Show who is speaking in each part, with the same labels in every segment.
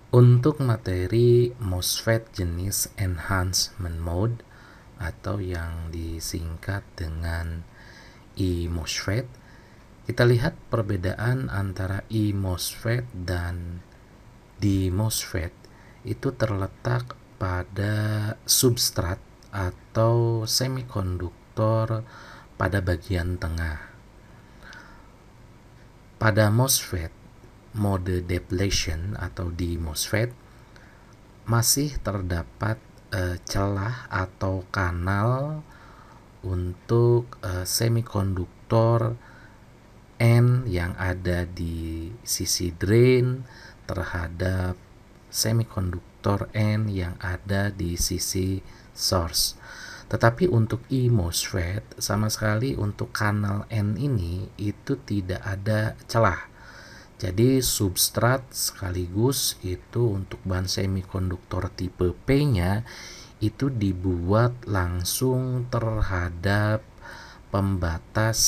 Speaker 1: Untuk materi MOSFET jenis enhancement mode atau yang disingkat dengan e-MOSFET, kita lihat perbedaan antara e-MOSFET dan d-MOSFET itu terletak pada substrat atau semikonduktor pada bagian tengah. Pada MOSFET mode depletion atau di MOSFET masih terdapat celah atau kanal untuk semikonduktor N yang ada di sisi drain terhadap semikonduktor N yang ada di sisi source. Tetapi untuk e-MOSFET sama sekali untuk kanal N ini itu tidak ada celah. Jadi substrat sekaligus itu untuk bahan semikonduktor tipe P-nya itu dibuat langsung terhadap pembatas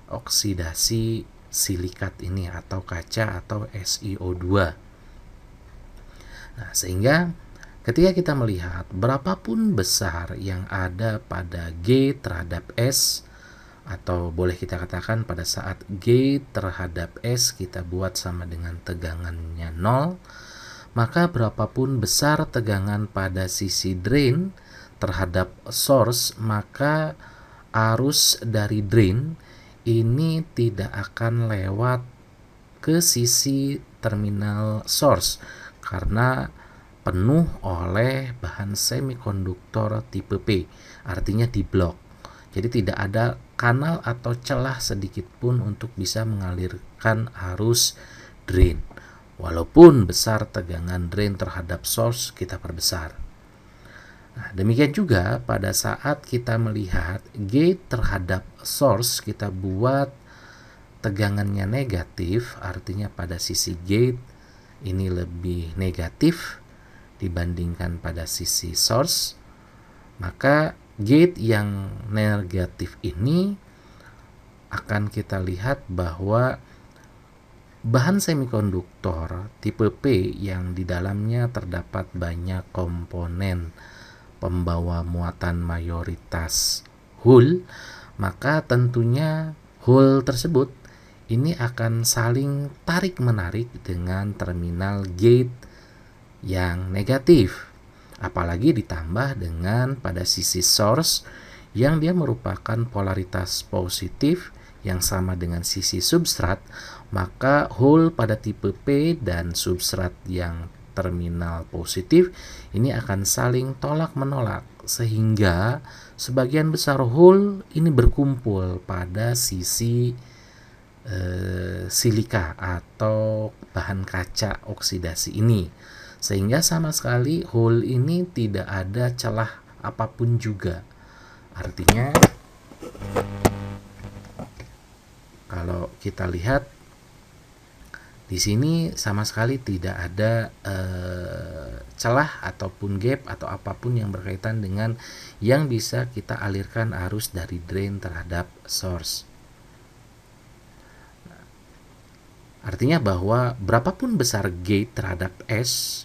Speaker 1: oksidasi silikat ini atau kaca atau SiO2. Nah, sehingga ketika kita melihat berapapun besar yang ada pada G terhadap S, atau boleh kita katakan pada saat G terhadap S kita buat sama dengan tegangannya 0, maka berapapun besar tegangan pada sisi drain terhadap source, maka arus dari drain ini tidak akan lewat ke sisi terminal source karena penuh oleh bahan semikonduktor tipe P, artinya di blok. Jadi tidak ada kanal atau celah sedikit pun untuk bisa mengalirkan arus drain. Walaupun besar tegangan drain terhadap source kita perbesar. Nah, demikian juga pada saat kita melihat gate terhadap source kita buat tegangannya negatif, artinya pada sisi gate ini lebih negatif dibandingkan pada sisi source, maka gate yang negatif ini akan kita lihat bahwa bahan semikonduktor tipe P yang di dalamnya terdapat banyak komponen pembawa muatan mayoritas hole, maka tentunya hole tersebut ini akan saling tarik-menarik dengan terminal gate yang negatif. Apalagi ditambah dengan pada sisi source yang dia merupakan polaritas positif yang sama dengan sisi substrat, maka hole pada tipe P dan substrat yang terminal positif ini akan saling tolak-menolak sehingga sebagian besar hole ini berkumpul pada sisi silika atau bahan kaca oksidasi ini, sehingga sama sekali hole ini tidak ada celah apapun juga. Artinya kalau kita lihat di sini sama sekali tidak ada celah ataupun gap atau apapun yang berkaitan dengan yang bisa kita alirkan arus dari drain terhadap source. Artinya bahwa berapapun besar gate terhadap S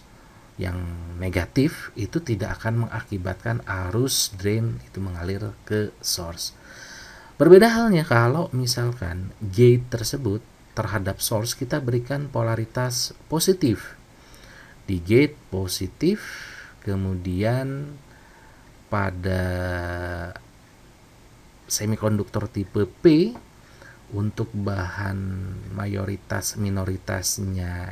Speaker 1: yang negatif itu tidak akan mengakibatkan arus drain itu mengalir ke source. Berbeda halnya kalau misalkan gate tersebut terhadap source kita berikan polaritas positif. Di gate positif, kemudian pada semikonduktor tipe P untuk bahan mayoritas minoritasnya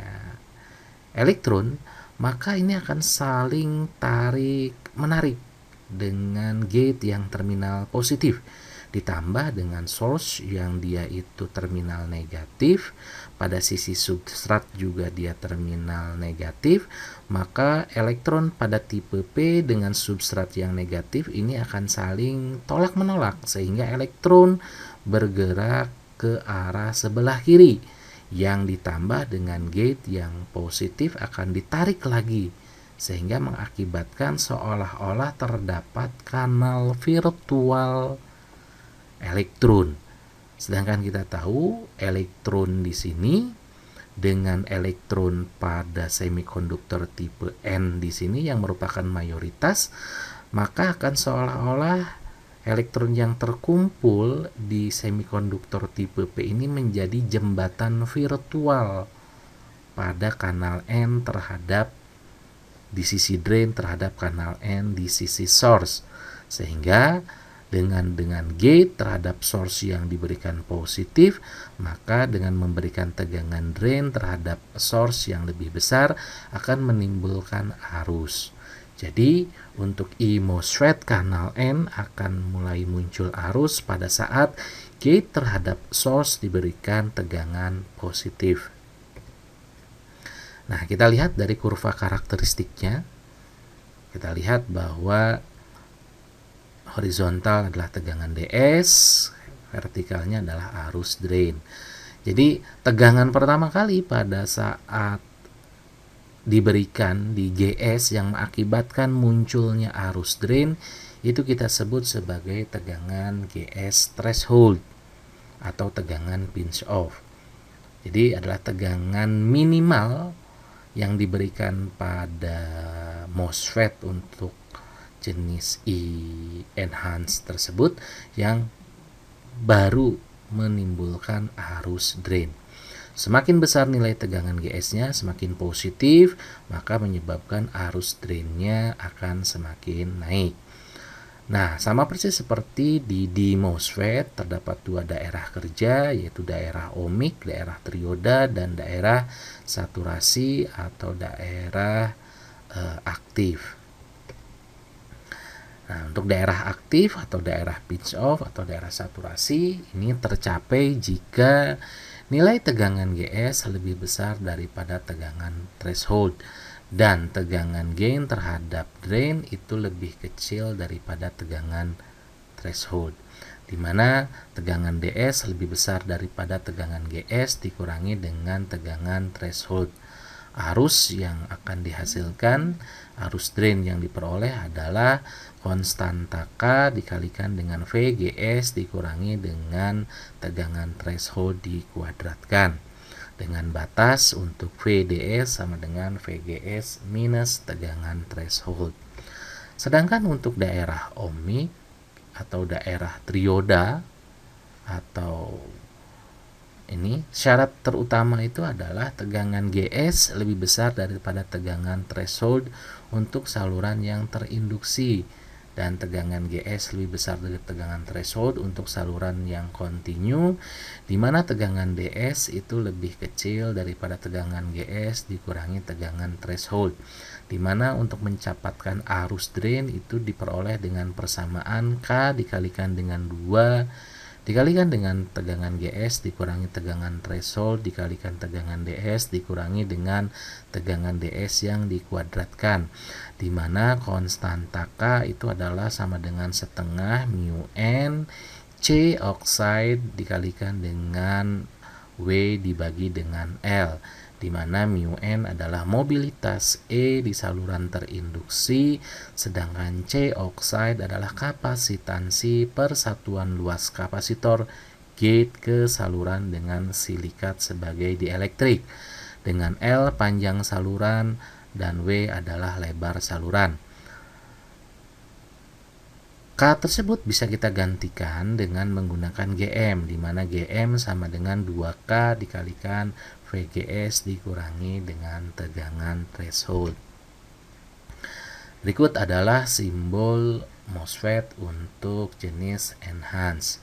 Speaker 1: elektron, maka ini akan saling tarik menarik dengan gate yang terminal positif ditambah dengan source yang dia itu terminal negatif, pada sisi substrat juga dia terminal negatif, maka elektron pada tipe P dengan substrat yang negatif ini akan saling tolak menolak sehingga elektron bergerak ke arah sebelah kiri, yang ditambah dengan gate yang positif akan ditarik lagi sehingga mengakibatkan seolah-olah terdapat kanal virtual elektron. Sedangkan kita tahu elektron di sini dengan elektron pada semikonduktor tipe N di sini yang merupakan mayoritas, maka akan seolah-olah elektron yang terkumpul di semikonduktor tipe P ini menjadi jembatan virtual pada kanal N terhadap di sisi drain terhadap kanal N di sisi source, sehingga dengan gate terhadap source yang diberikan positif, maka dengan memberikan tegangan drain terhadap source yang lebih besar akan menimbulkan arus. Jadi untuk e-MOSFET kanal N akan mulai muncul arus pada saat gate terhadap source diberikan tegangan positif. Nah, kita lihat dari kurva karakteristiknya. Kita lihat bahwa horizontal adalah tegangan DS, vertikalnya adalah arus drain. Jadi tegangan pertama kali pada saat diberikan di GS yang mengakibatkan munculnya arus drain itu kita sebut sebagai tegangan GS threshold atau tegangan pinch off. Jadi adalah tegangan minimal yang diberikan pada MOSFET untuk jenis E-enhanced tersebut yang baru menimbulkan arus drain. Semakin besar nilai tegangan GS-nya, semakin positif, maka menyebabkan arus drain-nya akan semakin naik. Nah, sama persis seperti di MOSFET, terdapat dua daerah kerja, yaitu daerah ohmik, daerah trioda, dan daerah saturasi atau daerah aktif. Nah, untuk daerah aktif atau daerah pinch off atau daerah saturasi ini tercapai jika nilai tegangan GS lebih besar daripada tegangan threshold dan tegangan gain terhadap drain itu lebih kecil daripada tegangan threshold, di mana tegangan DS lebih besar daripada tegangan GS dikurangi dengan tegangan threshold. Arus yang akan dihasilkan, arus drain yang diperoleh adalah konstanta K dikalikan dengan VGS dikurangi dengan tegangan threshold dikuadratkan, dengan batas untuk VDS sama dengan VGS minus tegangan threshold. Sedangkan untuk daerah ohmik atau daerah trioda atau ini syarat terutama itu adalah tegangan GS lebih besar daripada tegangan threshold untuk saluran yang terinduksi dan tegangan GS lebih besar dari tegangan threshold untuk saluran yang kontinu, di mana tegangan DS itu lebih kecil daripada tegangan GS dikurangi tegangan threshold, di mana untuk mencapatkan arus drain itu diperoleh dengan persamaan K dikalikan dengan 2 dikalikan dengan tegangan GS dikurangi tegangan threshold dikalikan tegangan DS dikurangi dengan tegangan DS yang dikuadratkan, di mana konstanta K itu adalah sama dengan setengah mu N C oxide dikalikan dengan W dibagi dengan L, di mana mu N adalah mobilitas E di saluran terinduksi, sedangkan C oxide adalah kapasitansi persatuan luas kapasitor gate ke saluran dengan silikat sebagai dielektrik, dengan L panjang saluran dan W adalah lebar saluran. K tersebut bisa kita gantikan dengan menggunakan GM, di mana GM sama dengan 2K dikalikan VGS dikurangi dengan tegangan threshold. Berikut adalah simbol MOSFET untuk jenis enhance.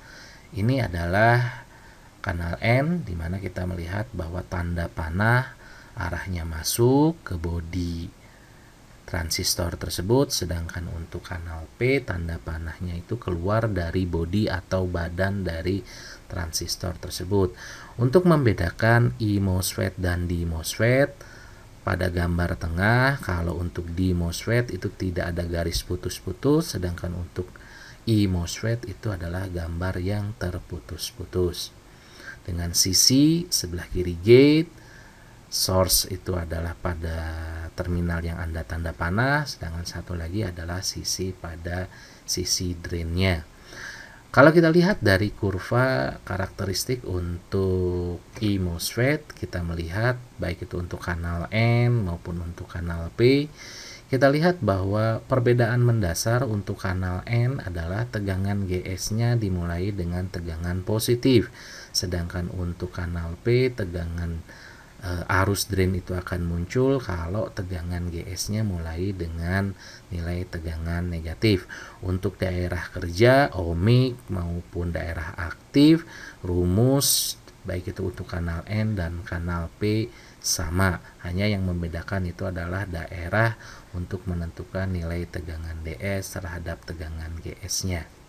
Speaker 1: Ini adalah kanal N, di mana kita melihat bahwa tanda panah arahnya masuk ke bodi transistor tersebut, sedangkan untuk kanal P tanda panahnya itu keluar dari bodi atau badan dari transistor tersebut. Untuk membedakan e-MOSFET dan d-MOSFET, pada gambar tengah kalau untuk d-MOSFET itu tidak ada garis putus-putus, sedangkan untuk e-MOSFET itu adalah gambar yang terputus-putus. Dengan sisi sebelah kiri gate, source itu adalah pada terminal yang ada tanda panah, sedangkan satu lagi adalah sisi pada sisi drainnya. Kalau kita lihat dari kurva karakteristik untuk E MOSFET, kita melihat baik itu untuk kanal N maupun untuk kanal P, kita lihat bahwa perbedaan mendasar untuk kanal N adalah tegangan GS-nya dimulai dengan tegangan positif, sedangkan untuk kanal P tegangan arus drain itu akan muncul kalau tegangan GS-nya mulai dengan nilai tegangan negatif. Untuk daerah kerja, ohmik maupun daerah aktif, rumus baik itu untuk kanal N dan kanal P sama. Hanya yang membedakan itu adalah daerah untuk menentukan nilai tegangan DS terhadap tegangan GS-nya.